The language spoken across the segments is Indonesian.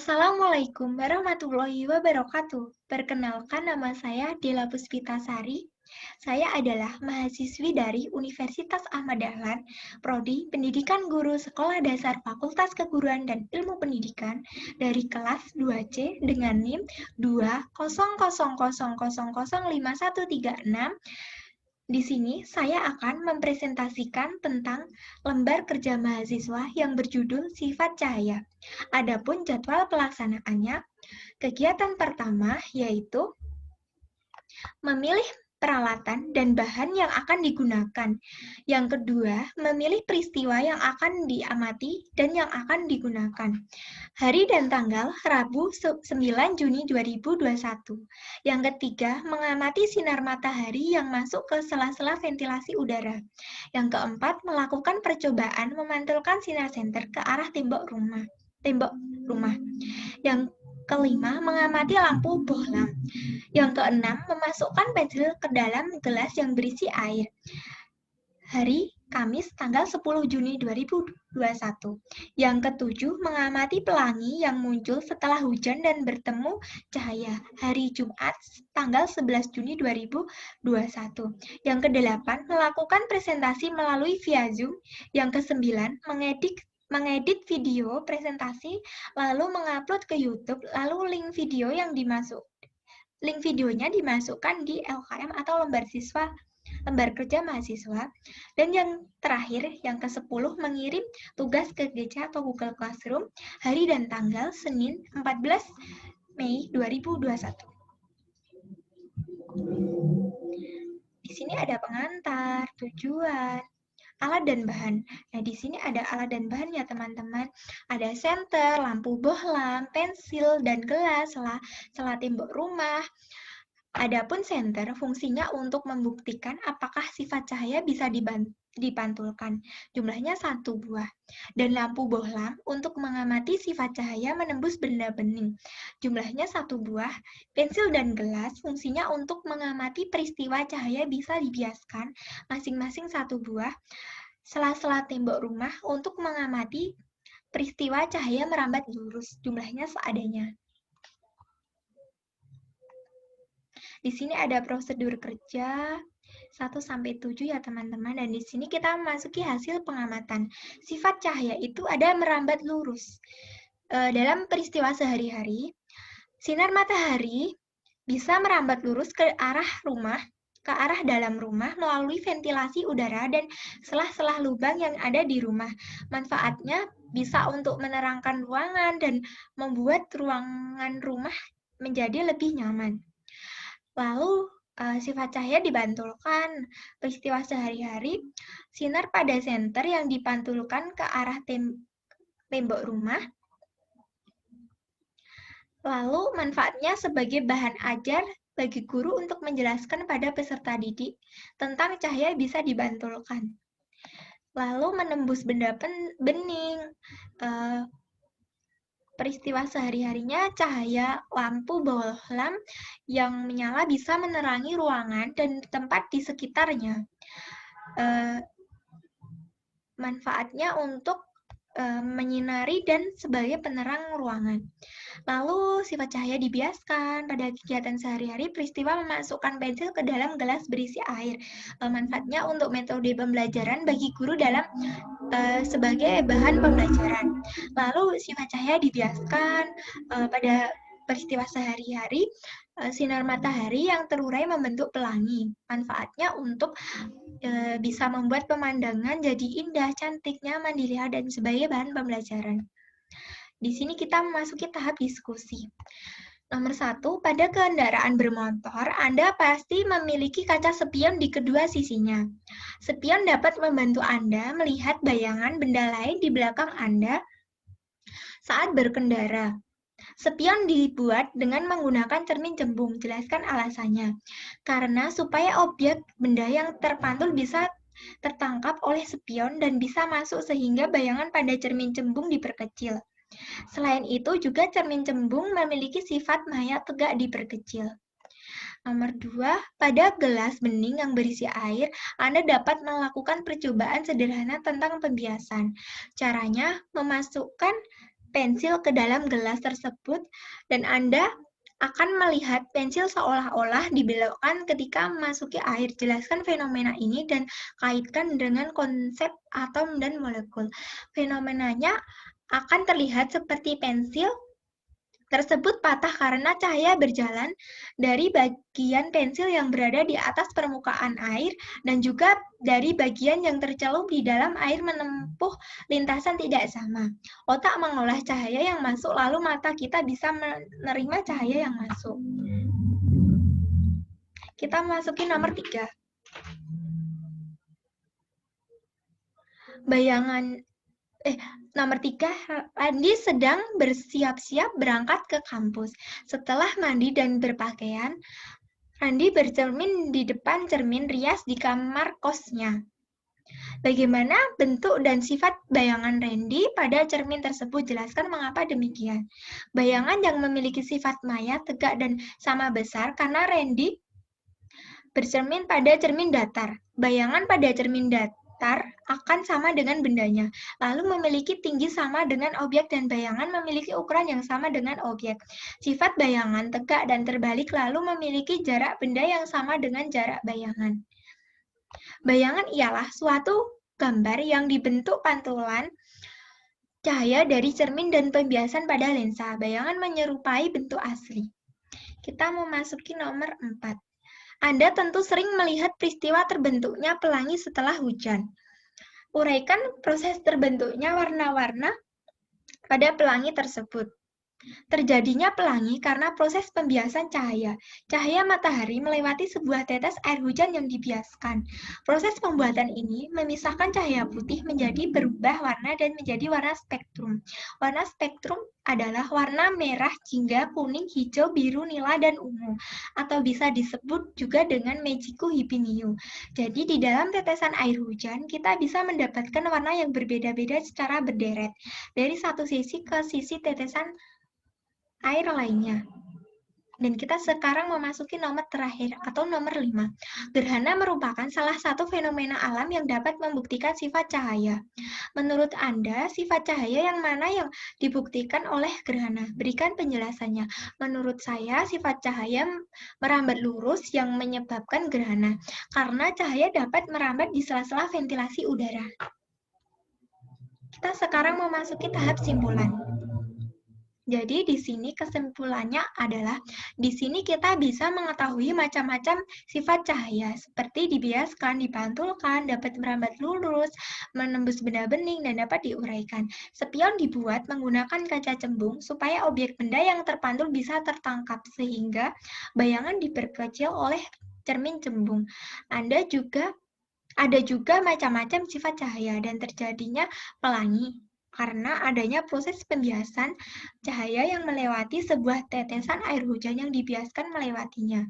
Assalamualaikum warahmatullahi wabarakatuh. Perkenalkan, nama saya Dela Puspitasari. Saya adalah mahasiswi dari Universitas Ahmad Dahlan, Prodi Pendidikan Guru Sekolah Dasar Fakultas Keguruan dan Ilmu Pendidikan dari kelas 2C dengan NIM 200005136. Di sini saya akan mempresentasikan tentang lembar kerja mahasiswa yang berjudul Sifat Cahaya. Adapun jadwal pelaksanaannya, kegiatan pertama yaitu memilih peralatan dan bahan yang akan digunakan. Yang kedua, memilih peristiwa yang akan diamati dan yang akan digunakan. Hari dan tanggal Rabu 9 Juni 2021. Yang ketiga, mengamati sinar matahari yang masuk ke sela-sela ventilasi udara. Yang keempat, melakukan percobaan memantulkan sinar senter ke arah tembok rumah. Yang kelima, mengamati lampu bohlam. Yang keenam, memasukkan pensil ke dalam gelas yang berisi air. Hari Kamis tanggal 10 Juni 2021. Yang ketujuh, mengamati pelangi yang muncul setelah hujan dan bertemu cahaya. Hari Jumat tanggal 11 Juni 2021. Yang kedelapan, melakukan presentasi melalui via Zoom. Yang kesembilan, mengedit video presentasi, lalu mengupload ke YouTube, lalu link videonya dimasukkan di LKM atau lembar kerja mahasiswa. Dan yang terakhir, yang ke-10, mengirim tugas ke GC atau Google Classroom hari dan tanggal Senin 14 Mei 2021. Di sini ada pengantar, tujuan, alat dan bahan. Nah, di sini ada alat dan bahannya, teman-teman. Ada senter, lampu bohlam, pensil, dan gelas, sela tembok rumah. Adapun senter fungsinya untuk membuktikan apakah sifat cahaya bisa dipantulkan. Jumlahnya 1 buah. Dan lampu bohlam untuk mengamati sifat cahaya menembus benda bening. Jumlahnya 1 buah. Pensil dan gelas fungsinya untuk mengamati peristiwa cahaya bisa dibiaskan, masing-masing 1 buah. Sela-sela tembok rumah untuk mengamati peristiwa cahaya merambat lurus. Jumlahnya seadanya. Di sini ada prosedur kerja 1-7 ya teman-teman, dan di sini kita memasuki hasil pengamatan. Sifat cahaya itu ada merambat lurus. Dalam peristiwa sehari-hari, sinar matahari bisa merambat lurus ke arah dalam rumah melalui ventilasi udara dan selah-selah lubang yang ada di rumah. Manfaatnya bisa untuk menerangkan ruangan dan membuat ruangan rumah menjadi lebih nyaman. Lalu, sifat cahaya dipantulkan. Peristiwa sehari-hari, sinar pada senter yang dipantulkan ke arah tembok rumah. Lalu, manfaatnya sebagai bahan ajar bagi guru untuk menjelaskan pada peserta didik tentang cahaya bisa dipantulkan. Lalu, menembus benda bening. Peristiwa sehari-harinya, cahaya lampu bohlam yang menyala bisa menerangi ruangan dan tempat di sekitarnya. Manfaatnya untuk menyinari dan sebagai penerang ruangan. Lalu, sifat cahaya dibiaskan. Pada kegiatan sehari-hari, peristiwa memasukkan pensil ke dalam gelas berisi air. Manfaatnya untuk metode pembelajaran bagi guru dalam sebagai bahan pembelajaran. Lalu, sifat cahaya dibiaskan pada peristiwa sehari-hari, sinar matahari yang terurai membentuk pelangi. Manfaatnya untuk bisa membuat pemandangan jadi indah, cantik, nyaman dilihat, dan sebagai bahan pembelajaran. Di sini kita memasuki tahap diskusi. Nomor 1, pada kendaraan bermotor, Anda pasti memiliki kaca spion di kedua sisinya. Spion dapat membantu Anda melihat bayangan benda lain di belakang Anda saat berkendara. Spion dibuat dengan menggunakan cermin cembung. Jelaskan alasannya. Karena supaya objek benda yang terpantul bisa tertangkap oleh spion dan bisa masuk sehingga bayangan pada cermin cembung diperkecil. Selain itu, juga cermin cembung memiliki sifat maya tegak diperkecil. Nomor 2, pada gelas bening yang berisi air, Anda dapat melakukan percobaan sederhana tentang pembiasan. Caranya, memasukkan pensil ke dalam gelas tersebut, dan Anda akan melihat pensil seolah-olah dibelokkan ketika memasuki air. Jelaskan fenomena ini dan kaitkan dengan konsep atom dan molekul. Fenomenanya akan terlihat seperti pensil tersebut patah karena cahaya berjalan dari bagian pensil yang berada di atas permukaan air dan juga dari bagian yang tercelup di dalam air menempuh lintasan tidak sama. Otak mengolah cahaya yang masuk, lalu mata kita bisa menerima cahaya yang masuk. Kita masuki nomor 3. Nomor 3, Randi sedang bersiap-siap berangkat ke kampus. Setelah mandi dan berpakaian, Randi bercermin di depan cermin rias di kamar kosnya. Bagaimana bentuk dan sifat bayangan Randy pada cermin tersebut? Jelaskan mengapa demikian. Bayangan yang memiliki sifat maya, tegak, dan sama besar karena Randy bercermin pada cermin datar. Bayangan pada cermin datar akan sama dengan bendanya, lalu memiliki tinggi sama dengan objek dan bayangan memiliki ukuran yang sama dengan objek. Sifat bayangan tegak dan terbalik lalu memiliki jarak benda yang sama dengan jarak bayangan. Bayangan ialah suatu gambar yang dibentuk pantulan cahaya dari cermin dan pembiasan pada lensa. Bayangan menyerupai bentuk asli. Kita memasuki nomor 4. Anda tentu sering melihat peristiwa terbentuknya pelangi setelah hujan. Uraikan proses terbentuknya warna-warna pada pelangi tersebut. Terjadinya pelangi karena proses pembiasan cahaya. Cahaya matahari melewati sebuah tetes air hujan yang dibiaskan. Proses pembuatan ini memisahkan cahaya putih menjadi berubah warna dan menjadi warna spektrum. Warna spektrum adalah warna merah, jingga, kuning, hijau, biru, nila, dan ungu. Atau bisa disebut juga dengan Magico Hibiniu. Jadi di dalam tetesan air hujan, kita bisa mendapatkan warna yang berbeda-beda secara berderet. Dari satu sisi ke sisi tetesan air lainnya. Dan kita sekarang memasuki nomor terakhir atau nomor 5. Gerhana merupakan salah satu fenomena alam yang dapat membuktikan sifat cahaya. Menurut Anda, sifat cahaya yang mana yang dibuktikan oleh gerhana? Berikan penjelasannya. Menurut saya, sifat cahaya merambat lurus yang menyebabkan gerhana, karena cahaya dapat merambat di sela-sela ventilasi udara. Kita sekarang memasuki tahap simpulan. Jadi di sini kesimpulannya adalah di sini kita bisa mengetahui macam-macam sifat cahaya seperti dibiaskan, dipantulkan, dapat merambat lurus, menembus benda bening dan dapat diuraikan. Spion dibuat menggunakan kaca cembung supaya objek benda yang terpantul bisa tertangkap sehingga bayangan diperkecil oleh cermin cembung. Ada juga macam-macam sifat cahaya dan terjadinya pelangi karena adanya proses pembiasan cahaya yang melewati sebuah tetesan air hujan yang dibiaskan melewatinya.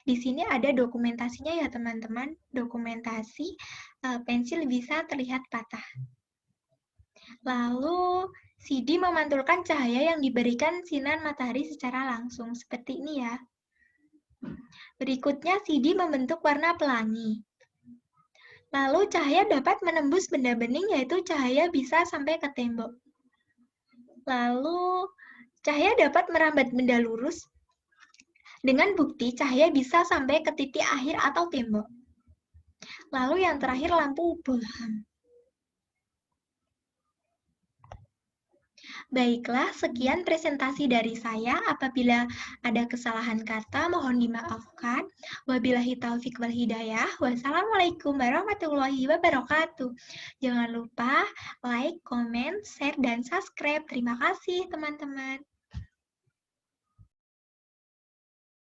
Di sini ada dokumentasinya ya teman-teman, dokumentasi pensil bisa terlihat patah. Lalu CD memantulkan cahaya yang diberikan sinar matahari secara langsung, seperti ini ya. Berikutnya CD membentuk warna pelangi. Lalu cahaya dapat menembus benda bening, yaitu cahaya bisa sampai ke tembok. Lalu cahaya dapat merambat benda lurus dengan bukti cahaya bisa sampai ke titik akhir atau tembok. Lalu yang terakhir lampu Bulham. Baiklah, sekian presentasi dari saya. Apabila ada kesalahan kata, mohon dimaafkan. Wabillahi taufik wal hidayah. Wassalamualaikum warahmatullahi wabarakatuh. Jangan lupa like, comment, share, dan subscribe. Terima kasih, teman-teman.